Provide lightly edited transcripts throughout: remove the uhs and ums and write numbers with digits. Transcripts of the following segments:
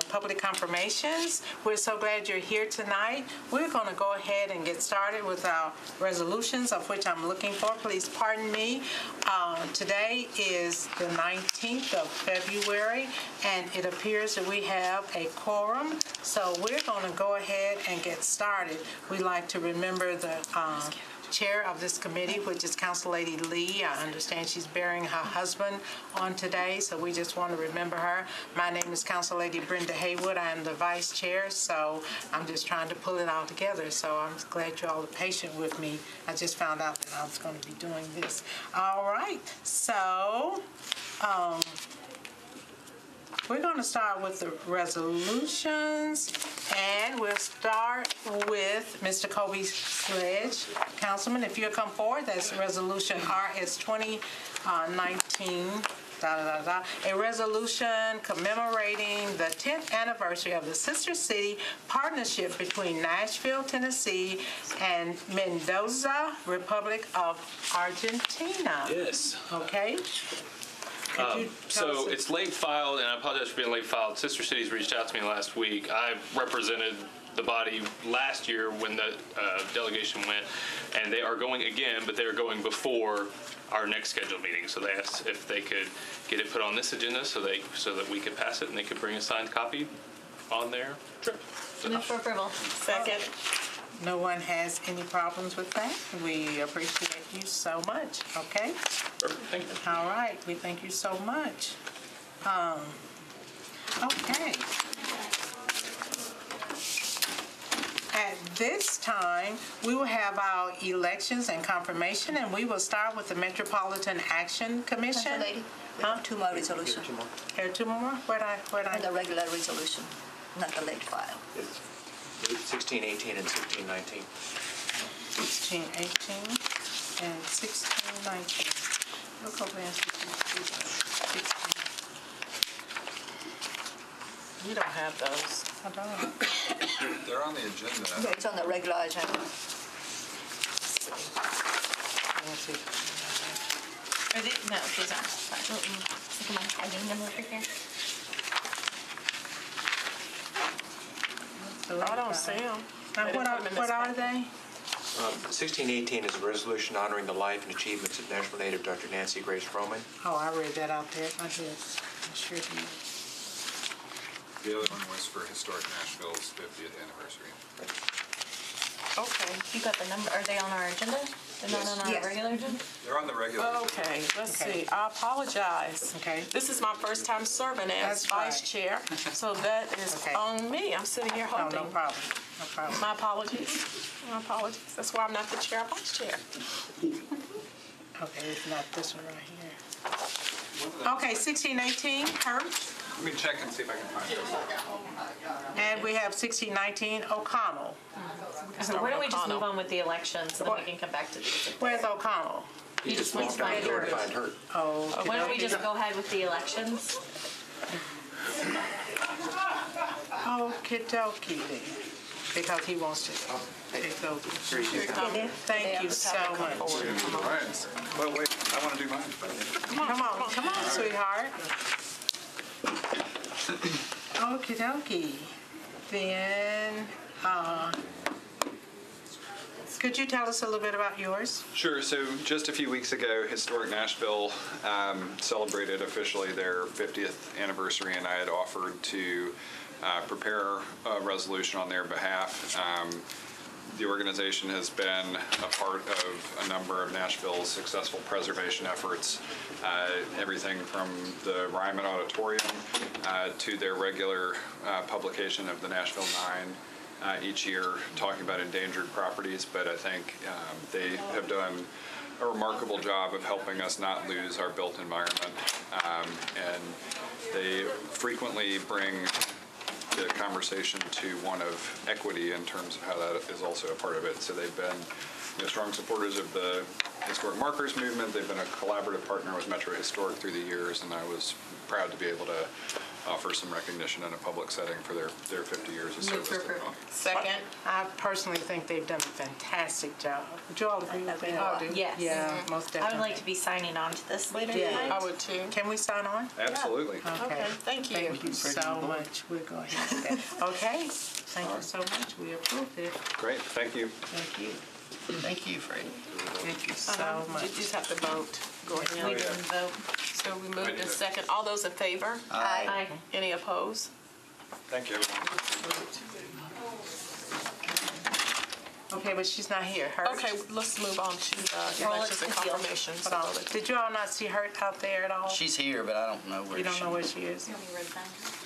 public confirmations. We're so glad you're here tonight. We're going to go ahead and get started with our resolutions, of which I'm looking for. Please pardon me. Today is the 19th of February, and it appears that we have a quorum. So we're going to go ahead and get started. We'd like to remember the chair of this committee, which is Council Lady Lee. I understand she's burying her husband on today, so we just want to remember her. My name is Council Lady Brenda Haywood. I am the vice chair, so I'm just trying to pull it all together. So I'm glad you all are patient with me. I just found out that I was going to be doing this. All right, so we're going to start with the resolutions, and we'll start with Mr. Kobe Sledge. Councilman, if you'll come forward, that's Resolution RS 2019, a resolution commemorating the 10th anniversary of the Sister City Partnership between Nashville, Tennessee, and Mendoza, Republic of Argentina. Yes. Okay. So it's late filed, and I apologize for being late filed. Sister Cities reached out to me last week. I represented the body last year when the delegation went, and they are going again, but they're going before our next scheduled meeting. So they asked if they could get it put on this agenda so that we could pass it and they could bring a signed copy on their trip. Move for approval. Second. No one has any problems with that. We appreciate you so much, okay? Perfect. Thank you. All right, we thank you so much. Okay. At this time, we will have our elections and confirmation, and we will start with the Metropolitan Action Commission. Lady, we have two more resolutions. Here, two more? Where'd I? The regular resolution, not the late file. 1618 and 1619. 1618 and 1619. Look over and see. We don't have those. I don't. They're on the agenda. It's on the regular agenda. No, these aren't. Come on, I need them over here. I don't see them. What are they? 1618 is a resolution honoring the life and achievements of Nashville native Dr. Nancy Grace Froman. Oh, I read that out there. I did. I sure did. The other one was for Historic Nashville's 50th anniversary. Okay. You got the number. Are they on our agenda? They're not on our regular agenda? They're on the regular agenda. Okay, let's see. I apologize. Okay. This is my first time serving as That's vice right. chair, so that is Okay. on me. I'm sitting here No, holding. no problem. No problem. My apologies. My apologies. That's why I'm not the chair, vice chair. Okay, it's not this one right here. Okay, 1618, Herb. Let me check and see if I can find it. And we have 1619, O'Connell. So why don't we just move on with the elections and then we can come back to these? Where's O'Connell? He just went walked to out find the door her. to find her. Oh, Why don't we just go ahead with the elections? okie dokie then. Because he wants to take over. Thank you so much. All right. Well, wait, I want to do mine. Come on, sweetheart. Okie dokie. Then, could you tell us a little bit about yours? Sure. So just a few weeks ago, Historic Nashville celebrated officially their 50th anniversary, and I had offered to prepare a resolution on their behalf. The organization has been a part of a number of Nashville's successful preservation efforts, everything from the Ryman Auditorium to their regular publication of the Nashville Nine each year, talking about endangered properties. But I think they have done a remarkable job of helping us not lose our built environment, and they frequently bring the conversation to one of equity in terms of how that is also a part of it. So they've been strong supporters of the Historic Markers movement. They've been a collaborative partner with Metro Historic through the years, and I was proud to be able to offer some recognition in a public setting for their 50 years of Move service. for to the approval. law. Second. I personally think they've done a fantastic job. Would you all agree with that? Oh, do? Yes. Yeah, most definitely. I would like to be signing on to this later Yeah. tonight. I would too. Can we sign on? Absolutely. Okay, thank you. Thank you so much. We'll go ahead and do that. Okay, thank you so much. We approved it. Great, thank you. Thank you. Thank you, Freddie. Thank you so You much. just have to vote. Go We ahead. didn't vote. So we moved in second. All those in favor? Aye. Any opposed? Thank you, everyone. Okay, but she's not here. Her. Okay, let's move on to Roll it elections and to seal. confirmations. Hold on. Did you all not see her out there at all? She's here, but I don't know where she is. You don't know where she is?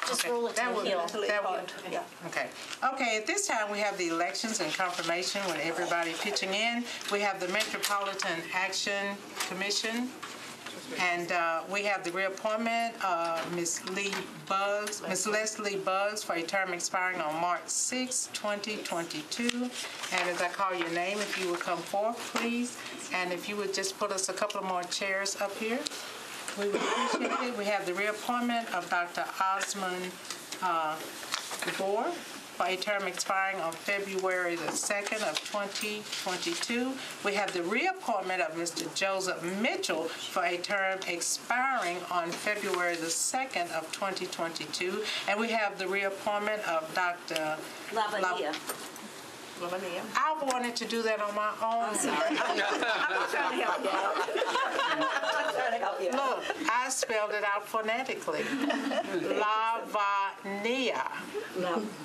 Just Okay, roll it to that the would- heel. that would- Yeah. Okay. Okay, at this time, we have the elections and confirmation with everybody pitching in. We have the Metropolitan Action Commission, and we have the reappointment of Ms. Leslie Buggs for a term expiring on March 6, 2022. And as I call your name, if you would come forth, please, and if you would just put us a couple of more chairs up here, we would appreciate it. We have the reappointment of Dr. Osmond Gore for a term expiring on February the 2nd of 2022. We have the reappointment of Mr. Joseph Mitchell for a term expiring on February the 2nd of 2022. And we have the reappointment of Dr. Lavania. Lavania. I wanted to do that on my own. I'm trying to help you out. I'm trying to help you out. Look, I spelled it out phonetically. Lavania.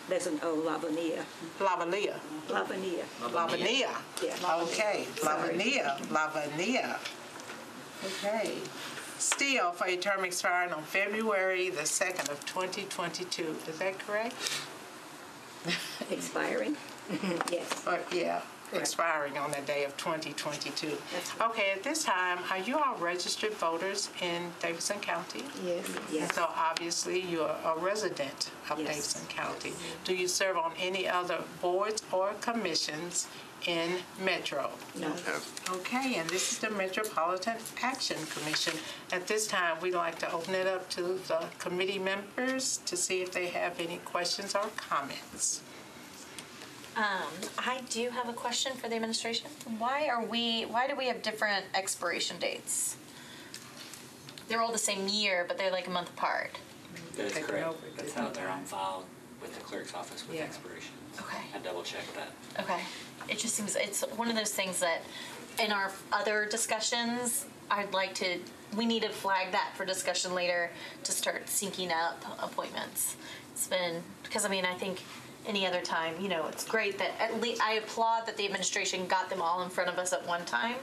There's an O, Lavania. Lavania. Lavania. Lavania. Yeah. Okay, Lavania. Lavania. Okay. Still for a term expiring on February the 2nd of 2022. Is that correct? Expiring? Yes. Yeah, expiring on the day of 2022. Okay, at this time, are you all registered voters in Davidson County? Yes. And Yes. so obviously you're a resident of Yes. Davidson County. Do you serve on any other boards or commissions in Metro? No. Okay, and this is the Metropolitan Action Commission. At this time, we'd like to open it up to the committee members to see if they have any questions or comments. I do have a question for the administration. Why do we have different expiration dates? They're all the same year, but they're like a month apart. That is Taking correct. over That's different how they're on time. file with the clerk's office with Yeah. expiration. Okay. I double checked that. Okay. It just seems it's one of those things that in our other discussions, we need to flag that for discussion later to start syncing up appointments. It's been, because I think any other time, it's great that at least I applaud that the administration got them all in front of us at one time.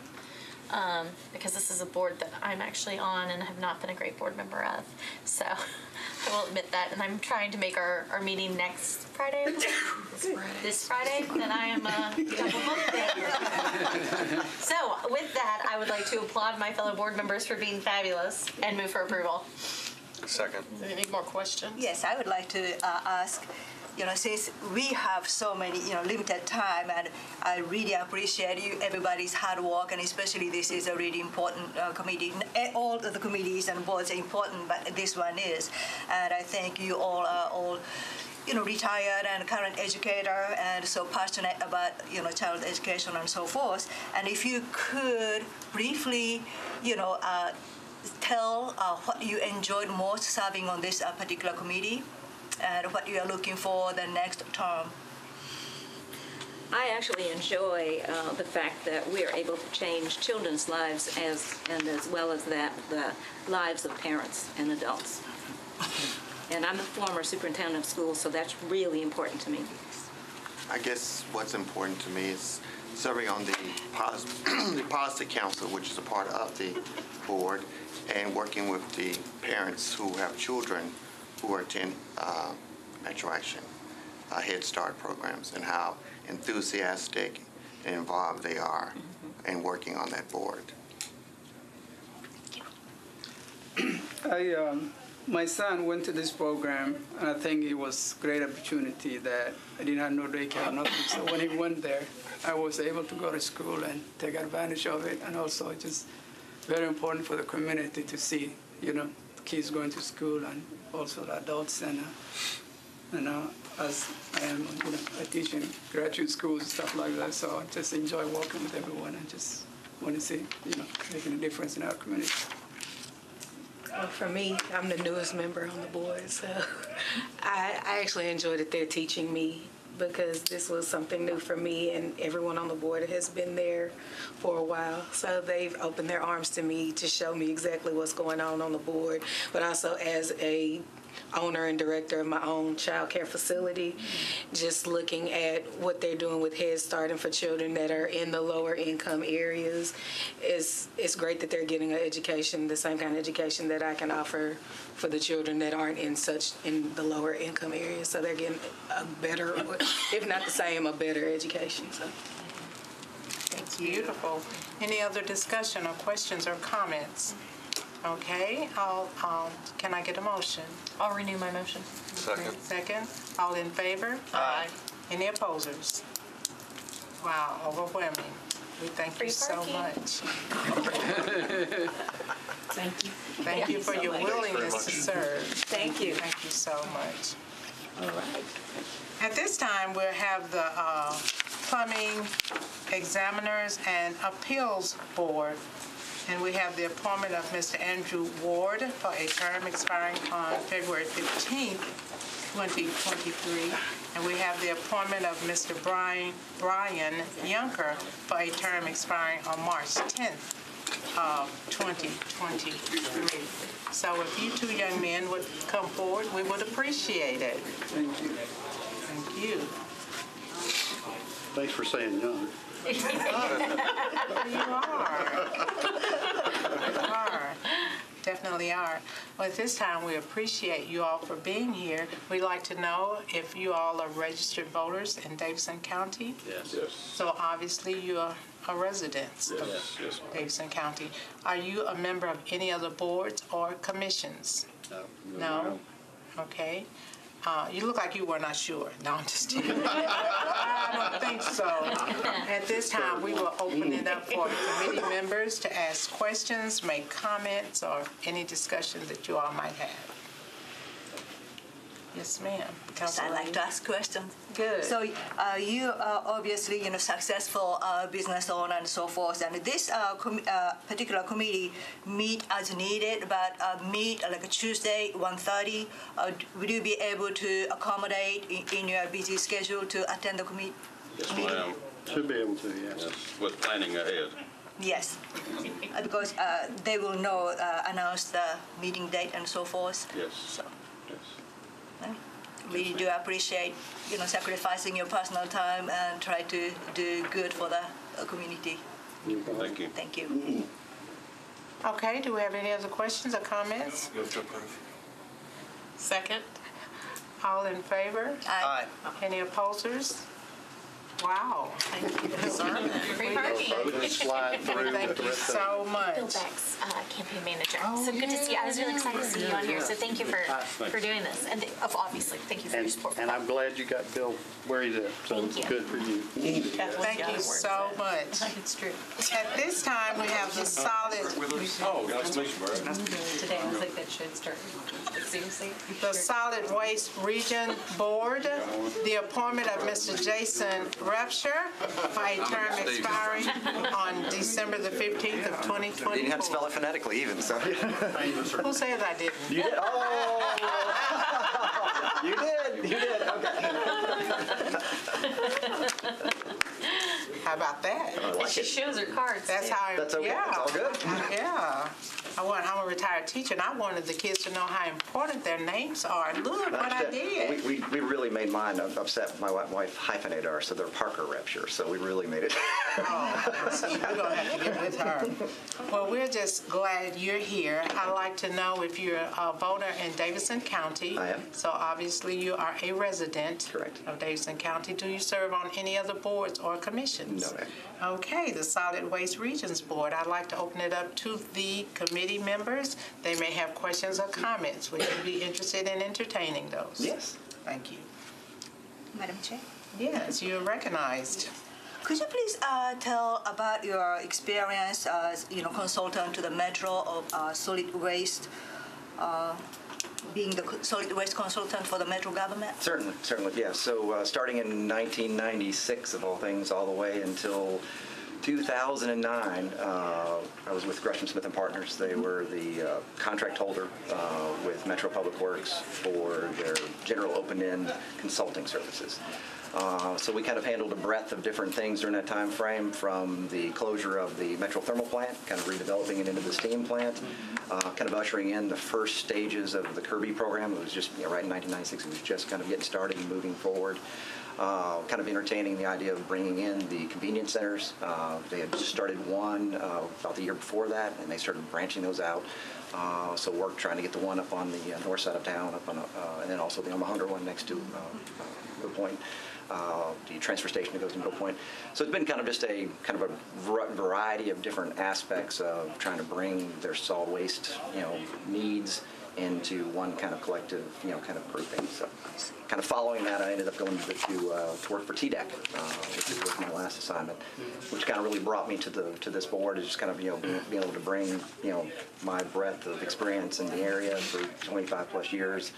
Because this is a board that I'm actually on and have not been a great board member of. So I will admit that. And I'm trying to make our meeting next Friday. This Friday, that I am double booked. So with that, I would like to applaud my fellow board members for being fabulous and move for approval. Second. Any more questions? Yes, I would like to ask, since we have so many, limited time, and I really appreciate everybody's hard work, and especially this is a really important committee. All of the committees and boards are important, but this one is. And I think you all are all, retired and current educator, and so passionate about, child education and so forth. And if you could briefly, tell what you enjoyed most serving on this particular committee, and what you are looking for the next term. I actually enjoy the fact that we are able to change children's lives as well as the lives of parents and adults. And I'm a former superintendent of schools, so that's really important to me. I guess what's important to me is serving on the policy council, which is a part of the board, and working with the parents who have children who attend Metro Action Head Start programs, and how enthusiastic and involved they are in working on that board. My son went to this program, and I think it was a great opportunity that I did not know daycare or nothing. So when he went there, I was able to go to school and take advantage of it, and also just very important for the community to see, kids going to school and also the adults. And as I am, I teach in graduate schools and stuff like that, so I just enjoy working with everyone and just want to see, making a difference in our community. Well, for me, I'm the newest member on the board, so I actually enjoy that they're teaching me, because this was something new for me, and everyone on the board has been there for a while. So they've opened their arms to me to show me exactly what's going on the board, but also as a owner and director of my own child care facility, just looking at what they're doing with Head Start and for children that are in the lower income areas. It's great that they're getting an education, the same kind of education that I can offer for the children that aren't in the lower income areas. So they're getting a better, if not the same, a better education. So. That's beautiful. Any other discussion or questions or comments? Okay, can I get a motion? I'll renew my motion. Second. Second. All in favor? Aye. Any opposers? Wow, overwhelming. We thank you so much. Thank you. Thank you for your willingness to serve. Thank you. Thank you so much. All right. At this time, we'll have the Plumbing Examiners and Appeals Board. And we have the appointment of Mr. Andrew Ward for a term expiring on February 15th, 2023. And we have the appointment of Mr. Brian Yunker for a term expiring on March 10th of 2023. So if you two young men would come forward, we would appreciate it. Thank you. Thank you. Thanks for saying young. You are. Definitely are. Well, at this time, we appreciate you all for being here. We'd like to know if you all are registered voters in Davidson County. Yes. So obviously, you are a resident of Davidson County. Are you a member of any other boards or commissions? No? Okay. You look like you were not sure. No, I'm just kidding. I don't think so. At this time, we will open it up for committee members to ask questions, make comments, or any discussion that you all might have. Yes, ma'am. I like to ask questions. Good. So you are obviously successful business owner and so forth, and this particular committee meet as needed, but meet like a Tuesday 1:30. Will you be able to accommodate in your busy schedule to attend the committee? Yes, ma'am. Should be able to, yes. With planning ahead. Yes, because they will announce the meeting date and so forth. Yes. So. Really do appreciate, sacrificing your personal time and try to do good for the community. Thank you. Thank you. Okay, do we have any other questions or comments? Move to approve. Second. All in favor? Aye. Any opposers? Wow. Thank you. Free parking. Slide through. Thank you so much. Bill Beck's campaign manager. So good to see you. I was really excited to see you on here. So thank you for doing this. And obviously, thank you for your support. And I'm glad you got Bill where he's at. So Thank you. good for you. Thank you so much. It's true. At this time, we have the solid, Oh, nice to meet you, Brad. Today, I was like, that should start. Seriously? the Solid Waste Region Board, the appointment of Mr. Jason Repsher for a term expiring on December the 15th of 2024. You didn't have to spell it phonetically even, so. Who says I didn't? You did? Oh! You did, okay. How about that? And she shows her cards. That's how. That's okay. Yeah. It's all good. Yeah. I'm a retired teacher, and I wanted the kids to know how important their names are. Look what I did. We really made mine upset. My wife hyphenated ours, so they're Parker Repsher, so we really made it. Oh, see, we're going to have to get with her. Well, we're just glad you're here. I'd like to know if you're a voter in Davidson County. I am. So obviously you are a resident. Correct. Of Davidson County. Do you serve on any other boards or commissions? No, ma'am. Okay, the Solid Waste Regions Board. I'd like to open it up to the committee members. They may have questions or comments. Would you be interested in entertaining those? Yes. Thank you. Madam Chair? Yes, you're recognized. Could you please tell about your experience as consultant to the Metro of solid waste being the solid waste consultant for the Metro government? Certainly, yeah. So starting in 1996, of all things, all the way until 2009, I was with Gresham Smith and Partners. They were the contract holder with Metro Public Works for their general open-end consulting services. So we kind of handled a breadth of different things during that time frame, from the closure of the Metro thermal plant, kind of redeveloping it into the steam plant, kind of ushering in the first stages of the Kirby program. It was just right in 1996. It was just kind of getting started and moving forward. Kind of entertaining the idea of bringing in the convenience centers. They had just started one about the year before that, and they started branching those out. So work trying to get the one up on the north side of town, up on, and then also the Omaha one next to Middle Point, the transfer station that goes to Middle Point. So it's been kind of just a variety of different aspects of trying to bring their solid waste, needs into one kind of collective, kind of grouping. So kind of following that, I ended up going to work for TDEC, which was my last assignment, which kind of really brought me to this board, is just kind of, being able to bring, my breadth of experience in the area for 25 plus years,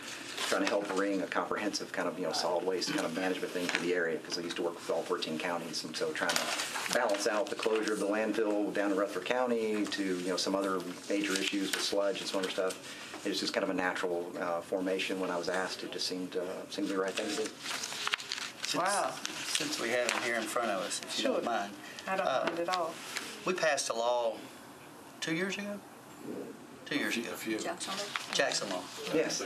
trying to help bring a comprehensive kind of, solid waste kind of management thing to the area, because I used to work with all 14 counties, and so trying to balance out the closure of the landfill down in Rutherford County to, some other major issues with sludge and some other stuff. It was just kind of a natural formation when I was asked. It just seemed to be the right thing to do. Wow. Since we have it here in front of us, if you don't mind. I don't mind at all. We passed a law 2 years ago? 2 years ago. Jackson Law. Yes.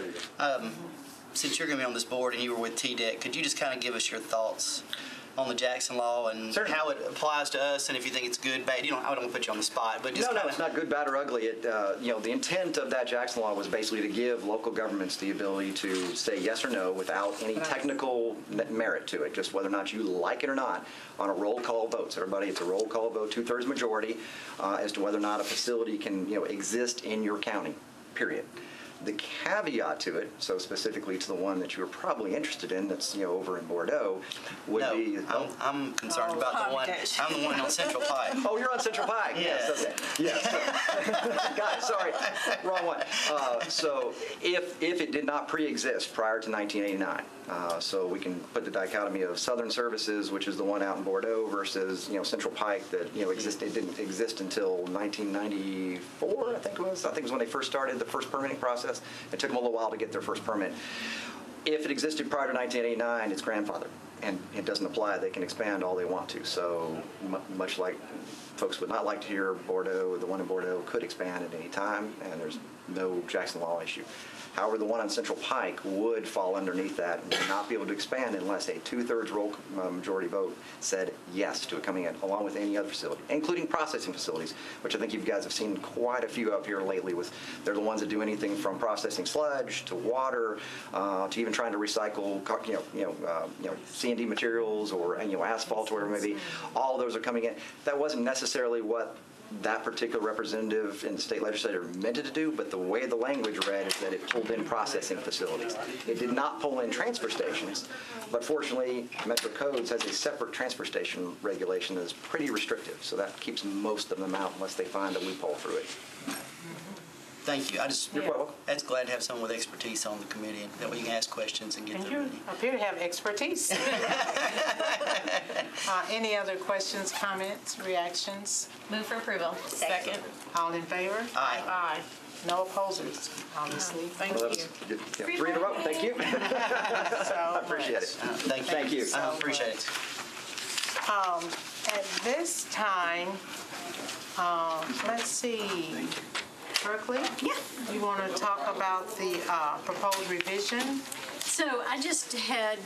Since you're going to be on this board and you were with TDEC, could you just kind of give us your thoughts on the Jackson Law and how it applies to us, and if you think it's good, bad? I don't want to put you on the spot, but just No, it's not good, bad, or ugly. It, the intent of that Jackson Law was basically to give local governments the ability to say yes or no without any technical merit to it, just whether or not you like it or not, on a roll call vote. So everybody, it's a roll call vote, 2/3 majority, as to whether or not a facility can, exist in your county, period. The caveat to it, so specifically to the one that you were probably interested in, that's over in Bordeaux, would be. I'm concerned about the one. I'm the one on Central Pike. Oh, you're on Central Pike. Yes. Okay. Yes. God, sorry, wrong one. So if it did not pre-exist prior to 1989, so we can put the dichotomy of Southern Services, which is the one out in Bordeaux, versus Central Pike that it didn't exist until 1994. I think it was when they first started the first permitting process. It took them a little while to get their first permit. If it existed prior to 1989, it's grandfathered, and it doesn't apply. They can expand all they want to. So much like folks would not like to hear Bordeaux, the one in Bordeaux could expand at any time, and there's no Jackson Law issue. However, the one on Central Pike would fall underneath that and would not be able to expand unless a 2/3 roll majority vote said yes to it coming in, along with any other facility, including processing facilities, which I think you guys have seen quite a few up here lately. They're the ones that do anything from processing sludge to water to even trying to recycle, C&D materials or asphalt, or whatever it may be. All those are coming in. That wasn't necessarily what that particular representative in the state legislature meant it to do, but the way the language read is that it pulled in processing facilities. It did not pull in transfer stations, but fortunately, Metro Codes has a separate transfer station regulation that is pretty restrictive, so that keeps most of them out unless they find a loophole through it. Thank you. You're welcome. That's glad to have someone with expertise on the committee, and that way you can ask questions and get them ready. You appear to have expertise. Any other questions, comments, reactions? Move for approval. Second. All in favor? Aye. Aye. No opposers, obviously. Thank you. 3 in a row. Thank you. I appreciate it. Thank you. So I appreciate it. At this time, let's see. Berkeley? Yeah. You want to talk about the proposed revision? So I just had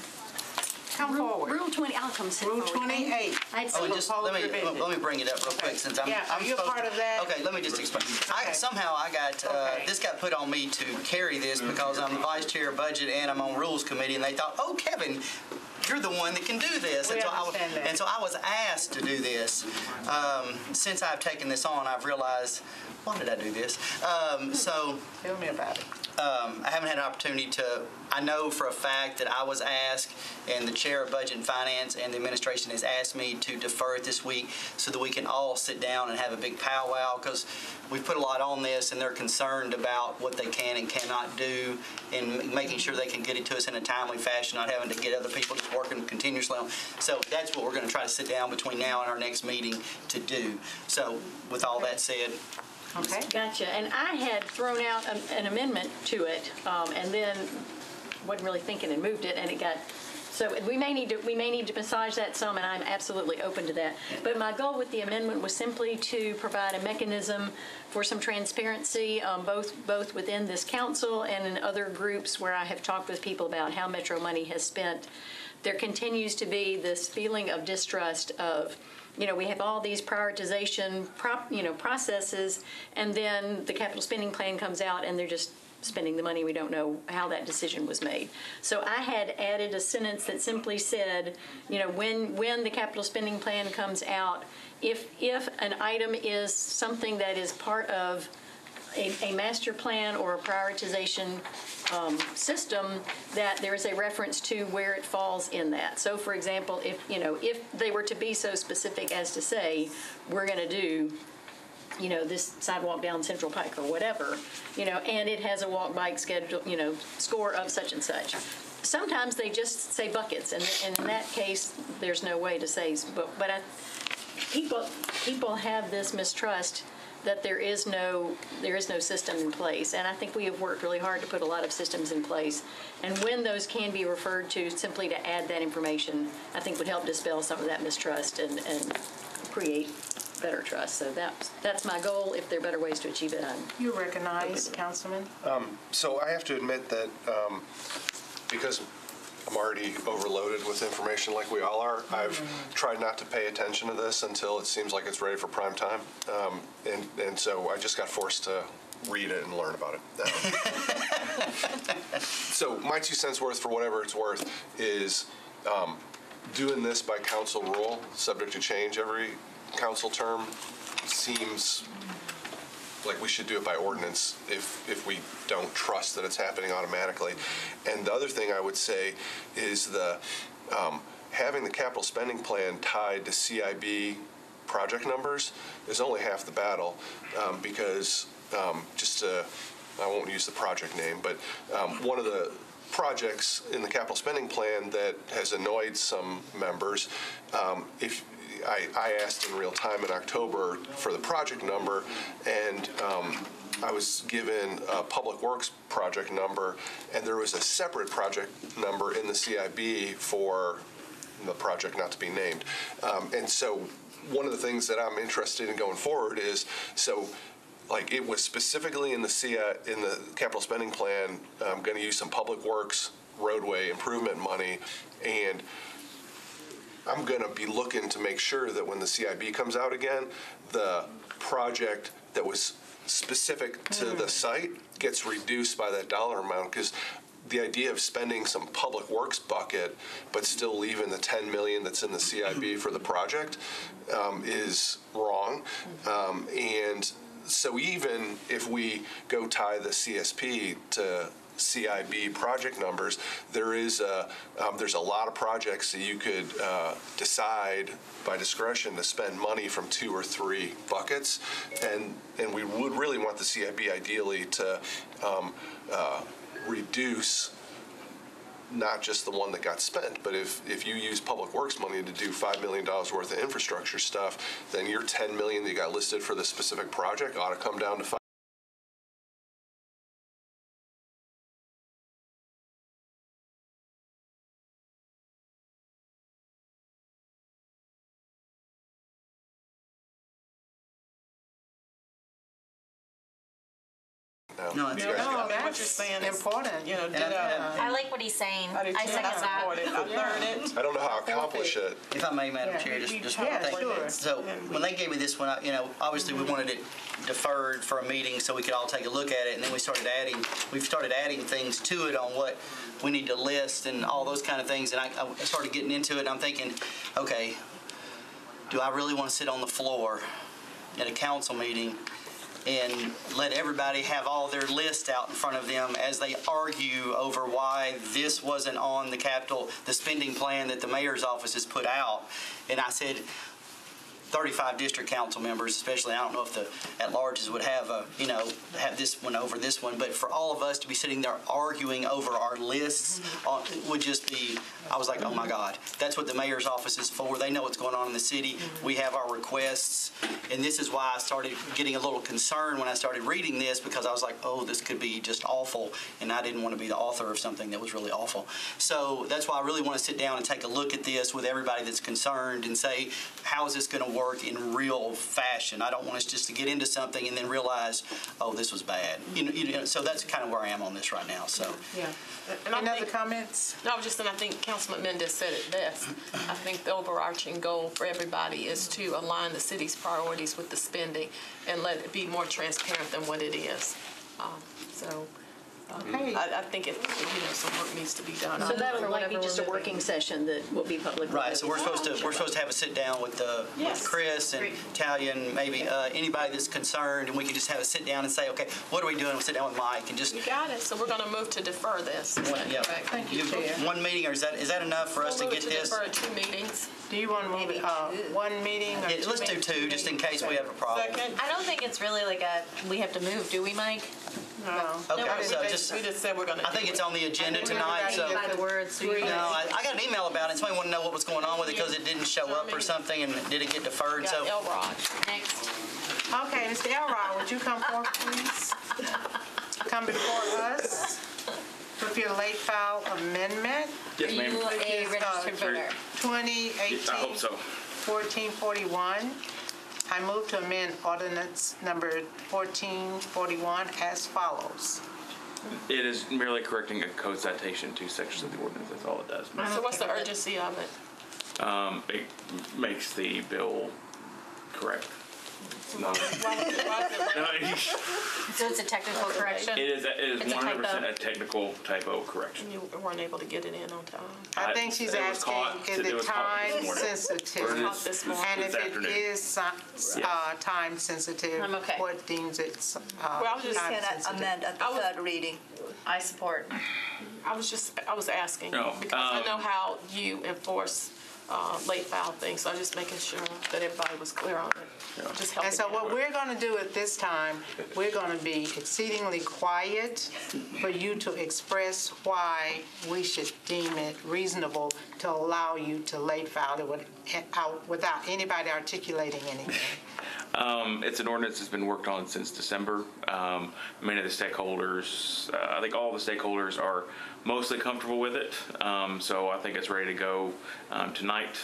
Come forward. Rule 20. I'll come sit Rule forward. 28. I'd Oh, say just let me bring it up real quick since I'm. Yeah, are you a part of that? Okay, let me just explain. Okay. Somehow I got this got put on me to carry this because I'm the vice chair of budget and I'm on rules committee, and they thought, oh, Kevin, you're the one that can do this. We understand that. And so I was asked to do this. Since I've taken this on, I've realized why did I do this? Tell me about it. I haven't had an opportunity to, I know for a fact that I was asked, and the Chair of Budget and Finance and the administration has asked me to defer it this week so that we can all sit down and have a big powwow, because we've put a lot on this and they're concerned about what they can and cannot do and making sure they can get it to us in a timely fashion, not having to get other people just working continuously on. So that's what we're going to try to sit down between now and our next meeting to do. So with all that said, Okay. Gotcha. And I had thrown out an amendment to it, and then wasn't really thinking and moved it, and it got. So we may need to massage that some, and I'm absolutely open to that. But my goal with the amendment was simply to provide a mechanism for some transparency, both within this council and in other groups where I have talked with people about how Metro money has spent. There continues to be this feeling of distrust of, we have all these prioritization processes, and then the capital spending plan comes out and they're just spending the money. We don't know how that decision was made. So I had added a sentence that simply said, when the capital spending plan comes out, if an item is something that is part of a master plan or a prioritization system, that there is a reference to where it falls in that. So, for example, if they were to be so specific as to say, we're going to do, this sidewalk down Central Pike or whatever, and it has a walk bike schedule, score of such and such. Sometimes they just say buckets, and in that case, there's no way to say. But people have this mistrust that there is no system in place. And I think we have worked really hard to put a lot of systems in place. And when those can be referred to, simply to add that information, I think would help dispel some of that mistrust and create better trust. So that's my goal. If there are better ways to achieve it, You recognize, Councilman? So I have to admit that because I'm already overloaded with information like we all are, I've tried not to pay attention to this until it seems like it's ready for prime time. And so I just got forced to read it and learn about it. So my 2 cents worth, for whatever it's worth, is doing this by council rule, subject to change every council term, seems like we should do it by ordinance if we don't trust that it's happening automatically. And the other thing I would say is having the capital spending plan tied to CIB project numbers is only half the battle, because I won't use the project name, but one of the projects in the capital spending plan that has annoyed some members, I asked in real time in October for the project number, and I was given a Public Works project number, and there was a separate project number in the CIB for the project not to be named. And so one of the things that I'm interested in going forward is, it was specifically in the capital spending plan, I'm going to use some Public Works roadway improvement money, and I'm going to be looking to make sure that when the CIB comes out again, the project that was specific to the site gets reduced by that dollar amount, because the idea of spending some Public Works bucket but still leaving the $10 million that's in the CIB for the project is wrong. And so even if we go tie the CSP to CIB project numbers, there's a lot of projects that you could decide by discretion to spend money from 2 or 3 buckets, and we would really want the CIB ideally to reduce not just the one that got spent, but if you use Public Works money to do $5 million worth of infrastructure stuff, then your $10 million that you got listed for the specific project ought to come down to 5. No, that's just saying important. I like what he's saying. I second that. I don't know how to accomplish it. If I may, Madam Chair, just one thing. Sure. So when they gave me this one, obviously we wanted it deferred for a meeting so we could all take a look at it, and then we've started adding things to it on what we need to list and all those kind of things. And I started getting into it, and I'm thinking, okay, do I really want to sit on the floor at a council meeting and let everybody have all their list out in front of them as they argue over why this wasn't on the spending plan that the mayor's office has put out. And I said, 35 district council members, especially, I don't know if the at-larges would have have this one over this one, but for all of us to be sitting there arguing over our lists would just be, I was like, oh my God, that's what the mayor's office is for. They know what's going on in the city. We have our requests, and this is why I started getting a little concerned when I started reading this, because I was like, oh, this could be just awful, and I didn't want to be the author of something that was really awful. So that's why I really want to sit down and take a look at this with everybody that's concerned and say, how is this going to work in real fashion? I don't want us just to get into something and then realize, oh, this was bad. So that's kind of where I am on this right now. So. Yeah. And any other comments? No, I was just saying, I think Councilman Mendez said it best. I think the overarching goal for everybody is to align the city's priorities with the spending and let it be more transparent than what it is. Okay. I think some work needs to be done. So that will be just a working session that will be public. Right. So we're supposed to have a sit down with Chris and Talia and maybe anybody that's concerned, and we can just have a sit down and say, okay, what are we doing? We'll sit down with Mike and just. You got it. So we're going to move to defer this. Thank you, Chair. One meeting, or is that enough for us to get this? Defer 2 meetings. Do you want to move one meeting? Or let's do 2, just in case we have a problem. Second. I don't think it's really like we have to move, do we, Mike? No. Okay, we just said we're going to. I think it's on the agenda tonight. So by the words. No, I got an email about it. Somebody wanted to know what was going on with it because it didn't show up or something, and did it get deferred? So. Elrod. Next. Okay, Mr. Elrod, would you come forward, please? Come before us with your late file amendment. Yes, ma'am. Are you a registered voter? 2018. I hope so. 1441. I move to amend ordinance number 1441 as follows. It is merely correcting a code citation to sections of the ordinance. That's all it does. So what's the urgency of it? It makes the bill correct. No. So it's a technical correction? It is It's a 100% typo? a technical typo correction. You weren't able to get it in on time. I think she's asking, is it time sensitive? And if it is time sensitive, I'm okay. what deems it Well, I was just time Can I sensitive? amend at the third reading? I support. I was asking No, because I know how you enforce late file things. So I'm just making sure that everybody was clear on it. Just helping And so what out. we're going to do at this time, we're going to be exceedingly quiet for you to express why we should deem it reasonable to allow you to late file it without anybody articulating anything. It's an ordinance that's been worked on since December. Many of the stakeholders, I think all the stakeholders are mostly comfortable with it. So I think it's ready to go tonight.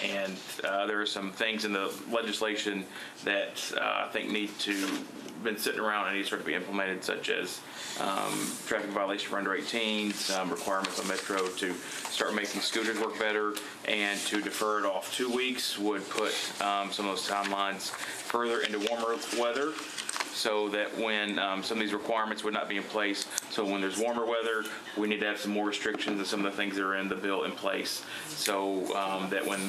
And there are some things in the legislation that I think need to been sitting around and need to start to be implemented, such as traffic violation for under 18s, requirements on Metro to start making scooters work better, and to defer it off 2 weeks would put some of those timelines further into warmer weather, so that when some of these requirements would not be in place. So when there's warmer weather, we need to have some more restrictions and some of the things that are in the bill in place, so that when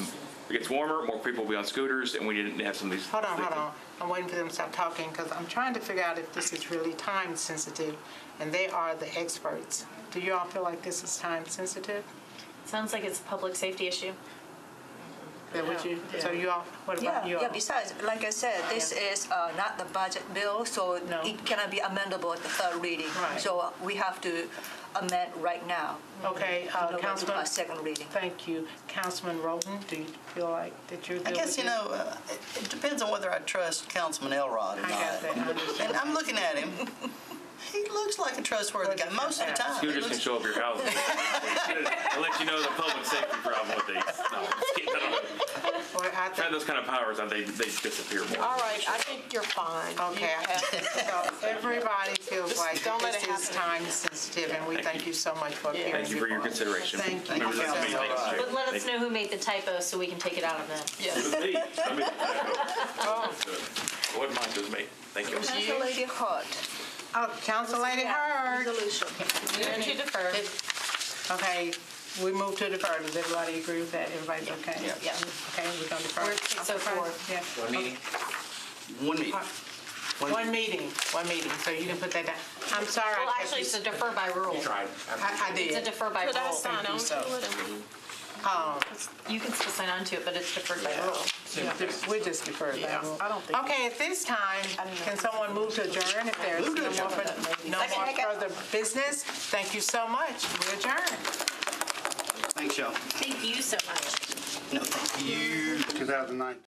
it gets warmer, more people will be on scooters, and we didn't have some of these. Hold on. I'm waiting for them to stop talking because I'm trying to figure out if this is really time sensitive, and they are the experts. Do you all feel like this is time sensitive? Sounds like it's a public safety issue. So you all, what about you all? Yeah, besides, like I said, this is not the budget bill, so it cannot be amendable at the third reading. Right. So we have to amend right now. Okay, Councilman. Second reading. Thank you. Councilman Roten, do you feel like that you're I guess, it depends on whether I trust Councilman Elrod or not. I got that. And I'm looking at him. He looks like a trustworthy guy most of the time. Scooters can show up your house. I'll let you know the public safety problem with these. No, I'm just kidding. If I had those kind of powers, they disappear more. All right, I think you're fine. Okay, so everybody feels like this is time sensitive, and we thank you so much for appearing. Thank you for your consideration. Thank you. Members of the committee, thank you. But let us know who made the typo so we can take it out of them. Yes. It was me. I made the typo. It wasn't mine, it was me. Thank you. Council Lady Hart. Oh, Council Lady Hurd. Resolution. Move to defer. Okay, we move to defer. Does everybody agree with that? Everybody's okay? Yeah. Okay, we're going to defer. We're 6:04. Yeah. One meeting. One meeting. One meeting, so you can put that down. I'm sorry. Well, actually, it's a defer by rule. I did. It's a defer by rule. Could I sign on so. to it? You can still sign on to it, but it's deferred by rule. We just deferred Yeah, that rule. I don't think- Okay, at this time, can someone move to adjourn if there's no more further business? Thank you so much. We adjourn. Thanks, y'all. Thank you so much. No, thank you. 2009.